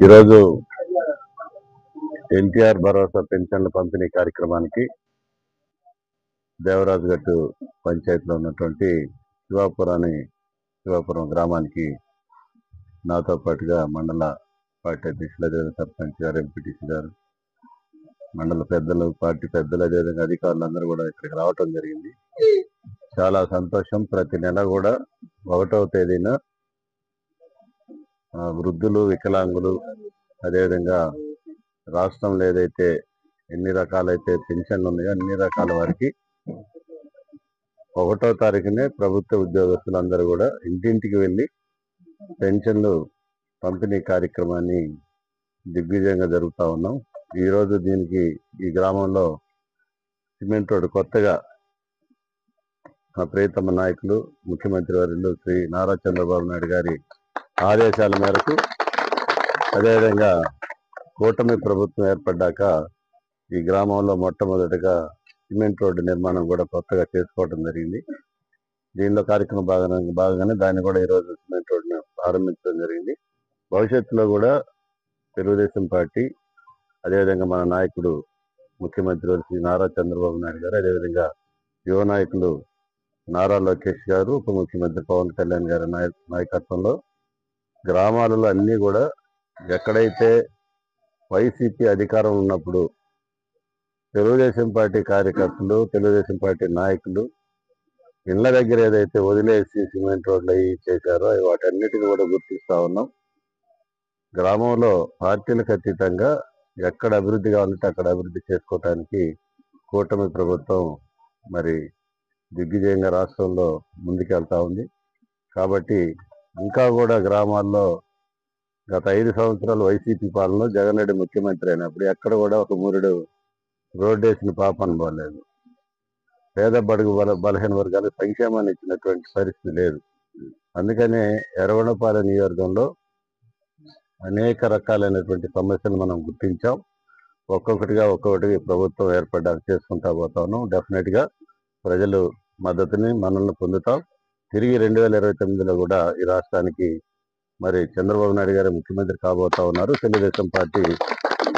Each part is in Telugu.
ఈరోజు ఎన్టీఆర్ భరోసా పెన్షన్ల పంపిణీ కార్యక్రమానికి దేవరాజుగట్టు పంచాయతీలో ఉన్నటువంటి శివాపురం గ్రామానికి నాతో పాటుగా మండల పార్టీ అధ్యక్షులు, అదేవిధంగా సర్పంచ్ గారు, ఎంపీటీసీ గారు, మండల పెద్దలు, పార్టీ పెద్దలు, అదేవిధంగా అధికారులందరూ కూడా ఇక్కడికి రావటం జరిగింది. చాలా సంతోషం. ప్రతి నెల కూడా 1వ తేదీన వృద్ధులు, వికలాంగులు, అదేవిధంగా రాష్ట్రంలో ఏదైతే ఎన్ని రకాలైతే పెన్షన్లు ఉన్నాయో అన్ని రకాల వారికి 1వ తారీఖునే ప్రభుత్వ ఉద్యోగస్తులందరూ కూడా ఇంటింటికి వెళ్ళి పెన్షన్లు పంపిణీ కార్యక్రమాన్ని దిగ్విజయంగా జరుపుతా ఉన్నాం. ఈరోజు దీనికి ఈ గ్రామంలో సిమెంట్ రోడ్డు కొత్తగా మా ప్రియతమ నాయకులు, ముఖ్యమంత్రి వర్యులు శ్రీ నారా చంద్రబాబు నాయుడు గారి ఆదేశాల మేరకు, అదేవిధంగా కూటమి ప్రభుత్వం ఏర్పడ్డాక ఈ గ్రామంలో మొట్టమొదటిగా సిమెంట్ రోడ్డు నిర్మాణం కూడా కొత్తగా చేసుకోవడం జరిగింది. దీనిలో కార్యక్రమం భాగంగానే దాన్ని కూడా ఈరోజు సిమెంట్ రోడ్డును ప్రారంభించడం జరిగింది. భవిష్యత్తులో కూడా తెలుగుదేశం పార్టీ, అదేవిధంగా మన నాయకుడు ముఖ్యమంత్రి శ్రీ నారా చంద్రబాబు నాయుడు గారు, అదేవిధంగా యువ నాయకులు నారా లోకేష్ గారు, ఉప ముఖ్యమంత్రి పవన్ కళ్యాణ్ గారి నాయకత్వంలో గ్రామాలలో అన్నీ కూడా ఎక్కడైతే వైసీపీ అధికారం ఉన్నప్పుడు తెలుగుదేశం పార్టీ కార్యకర్తలు, తెలుగుదేశం పార్టీ నాయకులు ఇళ్ల దగ్గర ఏదైతే వదిలేసి సిమెంట్ రోడ్లు అవి చేశారో వాటన్నిటిని కూడా గుర్తిస్తా ఉన్నాం. గ్రామంలో పార్టీలకు అతీతంగా ఎక్కడ అభివృద్ధి కావాలంటే అక్కడ అభివృద్ధి చేసుకోవటానికి కూటమి ప్రభుత్వం మరి దిగ్విజయంగా రాష్ట్రంలో ముందుకెళ్తా ఉంది. కాబట్టి ఇంకా కూడా గ్రామాల్లో గత 5 సంవత్సరాలు వైసీపీ పాలనలో జగన్ రెడ్డి ముఖ్యమంత్రి అయినప్పుడు ఎక్కడ కూడా ఒక మురుడు రోడ్డు వేసిన పాపన పోలేదు. పేద బడుగు బలహీన వర్గాలకు సంక్షేమాన్ని ఇచ్చినటువంటి పరిస్థితి లేదు. అందుకనే ఎర్రగొండపాలెం నియోజకవర్గంలో అనేక రకాలైనటువంటి సమస్యలు మనం గుర్తించాం. ఒక్కొక్కటిగా ప్రభుత్వం ఏర్పడ్డాక చేసుకుంటా పోతా ఉన్నాం. డెఫినెట్ గా ప్రజలు మద్దతుని మనల్ని పొందుతాం. తిరిగి 2029లో కూడా ఈ రాష్ట్రానికి మరి చంద్రబాబు నాయుడు గారు ముఖ్యమంత్రి కాబోతా ఉన్నారు. తెలుగుదేశం పార్టీ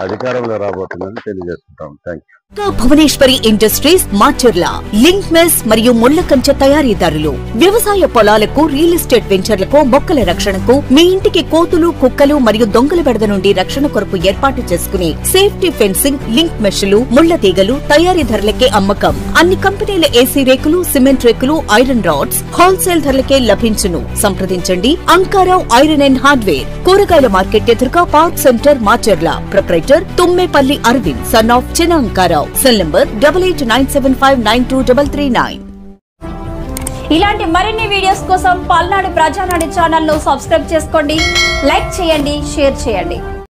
అధికారంలో రాబోతుందని తెలియజేస్తుంటాం. Thank you. Bhuvaneswari industries Macherla link mesh మరియు ముళ్ల కంచె తయారీదారులు. వ్యవసాయ పొలాలకు, రియల్ ఎస్టేట్ వెంచర్లకు, మొక్కల రక్షణకు, మీ ఇంటికి కోతులు, కుక్కలు మరియు దొంగల బెడద నుండి రక్షణ కొరకు ఏర్పాటు చేసుకునే సేఫ్టీ ఫెన్సింగ్, లింక్ మెష్లు, ముళ్ల తీగలు తయారీ ధరలకే అమ్మకం. అన్ని కంపెనీల ఏసీ రేకులు, సిమెంట్ రేకులు, ఐరన్ రాడ్స్ హోల్సేల్ ధరలకే లభించును. సంప్రదించండి అంకారావు ఐరన్ అండ్ హార్డ్వేర్, కూరగాయల మార్కెట్ ఎదురుగా park centre, Macherla. Proprietor Tummepalli Aravind, son of Chinna Ankarao. Cell number 8897592339. ఇలాంటి మరిన్ని వీడియోస్ కోసం పల్నాడు ప్రజానాడి ఛానల్ ను సబ్స్క్రైబ్ చేసుకోండి, లైక్ చేయండి, షేర్ చేయండి.